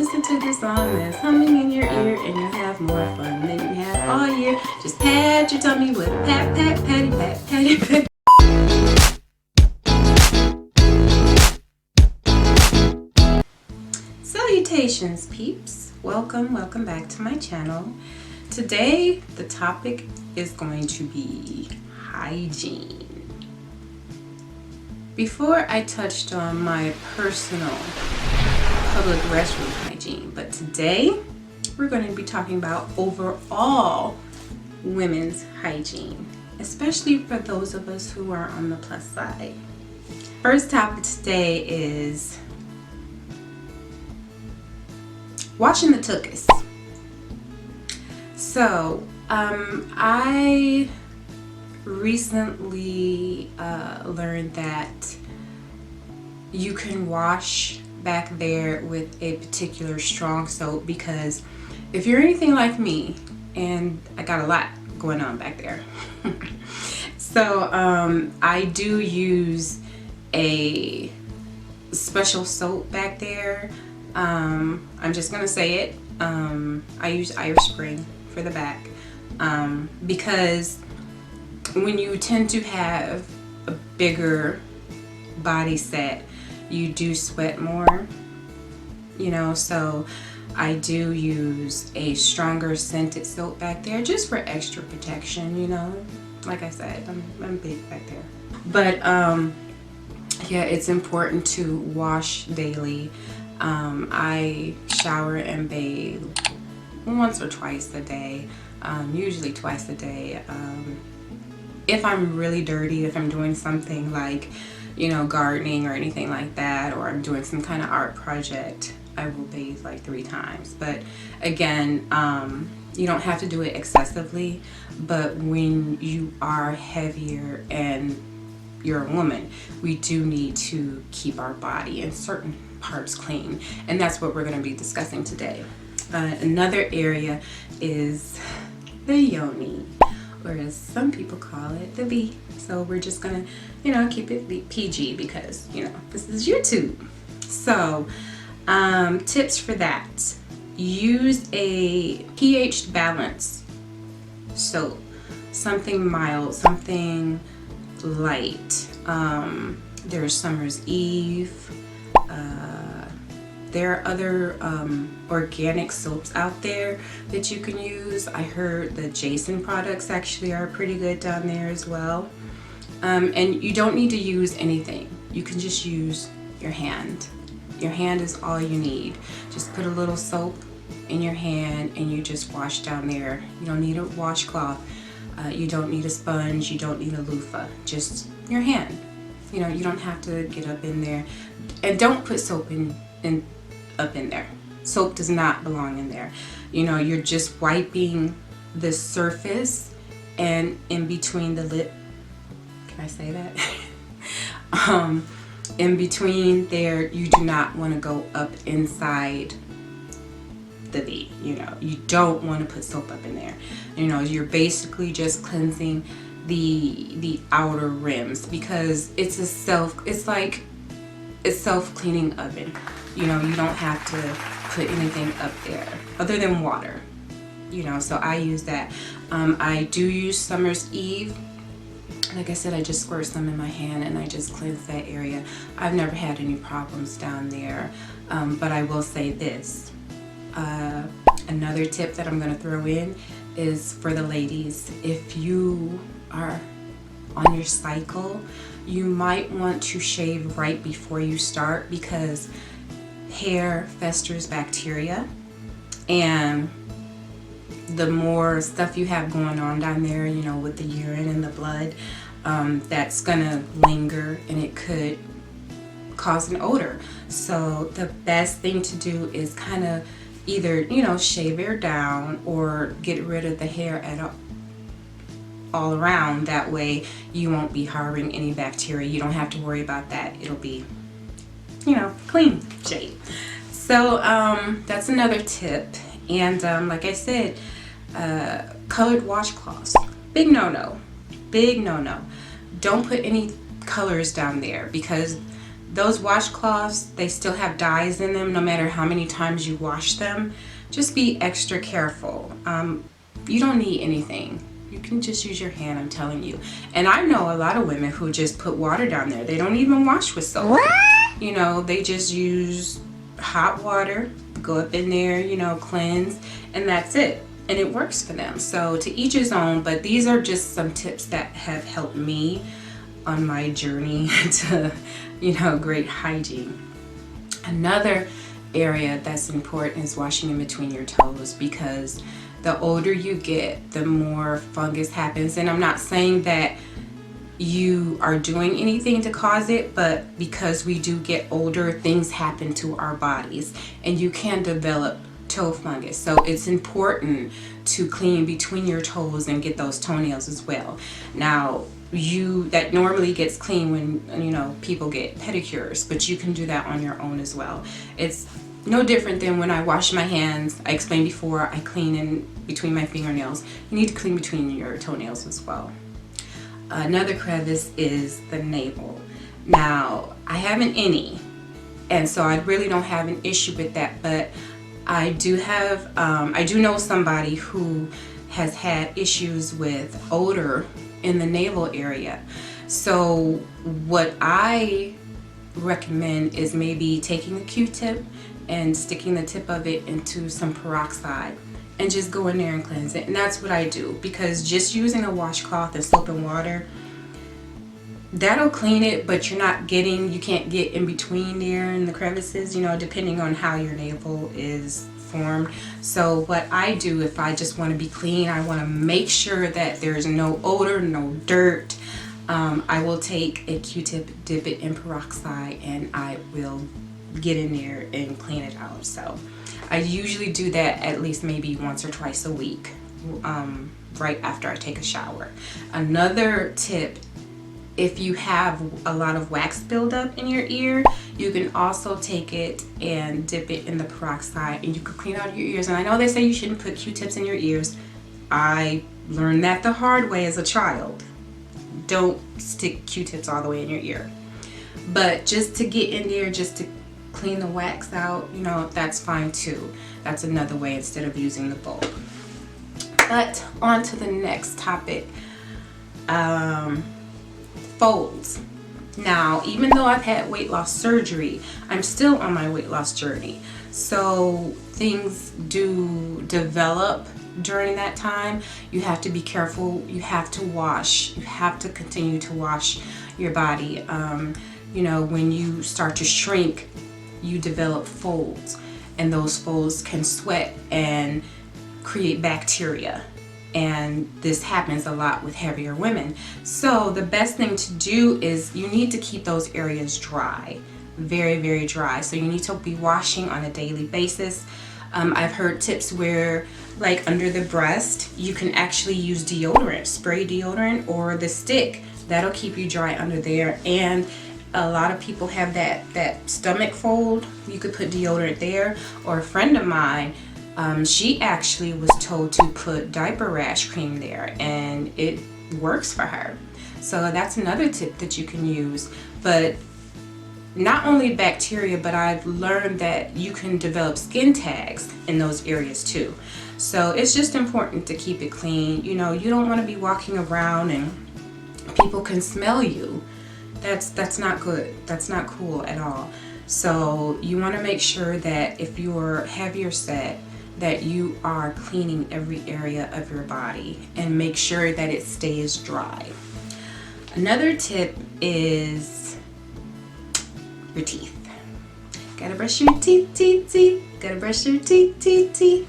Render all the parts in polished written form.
Listen to this song that's humming in your ear, and you'll have more fun than you have all year. Just pat your tummy with a pat, pat, patty, pat, patty, pat. Salutations, peeps. Welcome back to my channel. Today, the topic is going to be hygiene. Before I touched on my personal public restroom hygiene, but today we're going to be talking about overall women's hygiene, especially for those of us who are on the plus side. First topic today is washing the tuchus. So I recently learned that you can wash back there with a particular strong soap, because if you're anything like me, and I got a lot going on back there, so I do use a special soap back there. I'm just gonna say it. I use Irish Spring for the back, because when you tend to have a bigger body set, you do sweat more, you know, so I do use a stronger scented soap back there just for extra protection, you know. Like I said, I'm big back there. But yeah, it's important to wash daily. I shower and bathe once or twice a day, usually twice a day. If I'm really dirty, if I'm doing something like, you know, gardening or anything like that, or I'm doing some kind of art project, I will bathe like 3 times. But again, you don't have to do it excessively, but when you are heavier and you're a woman, we do need to keep our body and certain parts clean, and that's what we're going to be discussing today. Another area is the yoni, or as some people call it, the V. So we're just gonna, you know, keep it PG because, you know, this is YouTube. So tips for that: use a pH balance soap, something mild, something light. There's Summer's Eve. There are other organic soaps out there that you can use. I heard the Jason products actually are pretty good down there as well. And you don't need to use anything. You can just use your hand. Your hand is all you need. Just put a little soap in your hand and you just wash down there. You don't need a washcloth. You don't need a sponge. You don't need a loofah. Just your hand. You know, you don't have to get up in there. And don't put soap up in there. Soap does not belong in there. You know, you're just wiping the surface and in between the lip. Can I say that? In between there, you do not want to go up inside the V. You know, you don't want to put soap up in there. You know, you're basically just cleansing the outer rims, because it's a self-cleaning oven. You know, you don't have to put anything up there other than water, you know. So I use that. I do use Summer's Eve. Like I said, I just squirt some in my hand and I just cleanse that area. I've never had any problems down there. But I will say this, another tip that I'm going to throw in is for the ladies. If you are on your cycle, you might want to shave right before you start, because hair festers bacteria, and the more stuff you have going on down there, you know, with the urine and the blood, that's gonna linger and it could cause an odor. So the best thing to do is kind of either, you know, shave hair down or get rid of the hair at all around. That way you won't be harboring any bacteria. You don't have to worry about that. It'll be, you know, clean shave. So that's another tip. And like I said, colored washcloths, big no-no. Don't put any colors down there, because those washcloths, they still have dyes in them no matter how many times you wash them. Just be extra careful. You don't need anything. You can just use your hand, I'm telling you. And I know a lot of women who just put water down there. They don't even wash with soap. What? You know, they just use hot water, go up in there, you know, cleanse, and that's it. And it works for them. So to each his own, but these are just some tips that have helped me on my journey to, you know, great hygiene. Another area that's important is washing in between your toes, because the older you get, the more fungus happens. And I'm not saying that you are doing anything to cause it, but because we do get older, things happen to our bodies and you can develop toe fungus. So it's important to clean between your toes and get those toenails as well. Now, that normally gets clean when, you know, people get pedicures, but you can do that on your own as well. It's no different than when I wash my hands. I explained before, I clean in between my fingernails. You need to clean between your toenails as well. Another crevice is the navel. Now, I have an innie, and so I really don't have an issue with that, but I do have, I do know somebody who has had issues with odor in the navel area. So what I recommend is maybe taking a Q-tip and sticking the tip of it into some peroxide and just go in there and cleanse it. And that's what I do, because just using a washcloth and soap and water, that'll clean it, but you can't get in between there in the crevices, you know, depending on how your navel is formed. So what I do, if I just want to be clean, I want to make sure that there's no odor, no dirt, I will take a Q-tip, dip it in peroxide, and I will get in there and clean it out. So I usually do that at least maybe once or twice a week, right after I take a shower. Another tip, if you have a lot of wax buildup in your ear, you can also take it and dip it in the peroxide and you can clean out your ears. And I know they say you shouldn't put Q-tips in your ears. I learned that the hard way as a child. Don't stick Q-tips all the way in your ear. But just to get in there, just to clean the wax out, you know, that's fine too. That's another way instead of using the bulb. But on to the next topic. Folds. Now, even though I've had weight loss surgery, I'm still on my weight loss journey. So things do develop during that time. You have to be careful. You have to wash. You have to continue to wash your body. You know, when you start to shrink, you develop folds, and those folds can sweat and create bacteria. And this happens a lot with heavier women. So the best thing to do is you need to keep those areas dry, very, very dry. So you need to be washing on a daily basis. I've heard tips where, like under the breast, you can actually use deodorant, spray deodorant, or the stick. That'll keep you dry under there. And a lot of people have that stomach fold. You could put deodorant there. Or a friend of mine, she actually was told to put diaper rash cream there, and it works for her. So that's another tip that you can use. But not only bacteria, but I've learned that you can develop skin tags in those areas too. So it's just important to keep it clean. You know, you don't want to be walking around and people can smell you. That's not good. That's not cool at all. So you want to make sure that if you're heavier set, that you are cleaning every area of your body and make sure that it stays dry. Another tip is your teeth. Gotta brush your teeth. Gotta brush your teeth.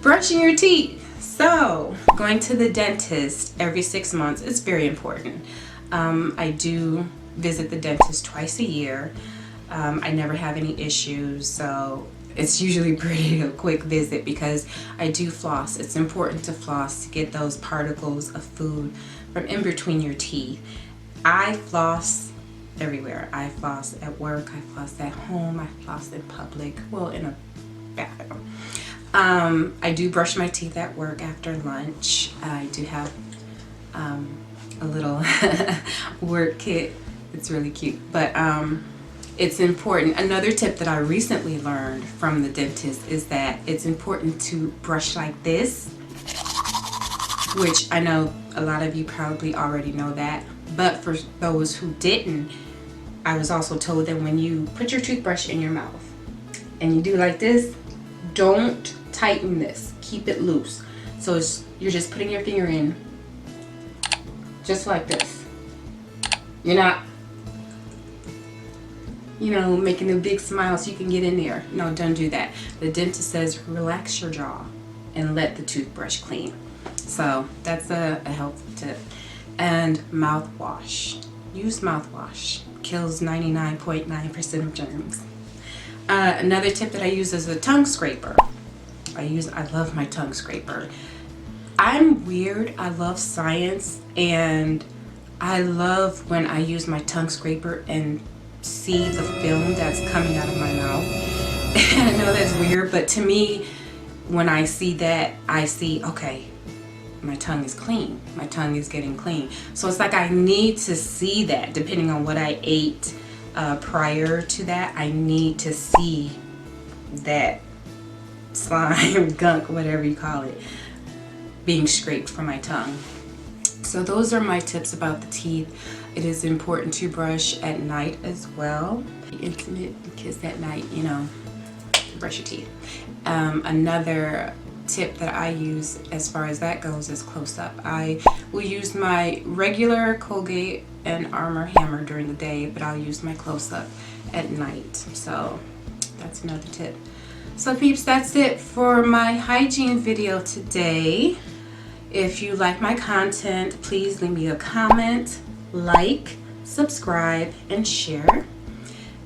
Brushing your teeth. So going to the dentist every 6 months is very important. I do visit the dentist twice a year. I never have any issues, so it's usually pretty a quick visit because I do floss. It's important to floss to get those particles of food from in between your teeth. I floss everywhere. I floss at work, I floss at home, I floss in public, well, in a bathroom. I do brush my teeth at work after lunch. I do have a little work kit. It's really cute. But it's important. Another tip that I recently learned from the dentist is that it's important to brush like this, which I know a lot of you probably already know that, but for those who didn't, I was also told that when you put your toothbrush in your mouth and you do like this, don't tighten this, keep it loose. So you're just putting your finger in just like this. You're not, you know, making a big smile so you can get in there. No, don't do that. The dentist says relax your jaw and let the toothbrush clean. So that's a helpful tip. And mouthwash. Use mouthwash. Kills 99.9% of germs. Another tip that I use is a tongue scraper. I love my tongue scraper. I'm weird. I love science, and I love when I use my tongue scraper and see the film that's coming out of my mouth. I know that's weird, but to me, when I see that, I see, okay, my tongue is clean. My tongue is getting clean. So it's like I need to see that depending on what I ate prior to that. I need to see that slime, gunk, whatever you call it, being scraped from my tongue. So those are my tips about the teeth. It is important to brush at night as well. Be intimate and kiss at night, you know, brush your teeth. Another tip that I use as far as that goes is close-up. I will use my regular Colgate and Armor hammer during the day, but I'll use my close-up at night. So that's another tip. So peeps, that's it for my hygiene video today. If you like my content, please leave me a comment, like, subscribe, and share.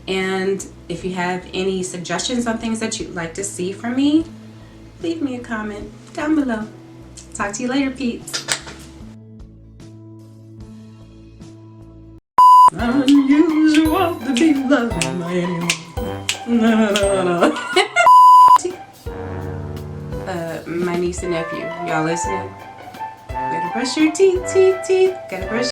And if you have any suggestions on things that you'd like to see from me, leave me a comment down below. Talk to you later, peeps. Unusual to be loved by anyone. No. My niece and nephew, y'all listening? Gotta brush your teeth. Gotta brush.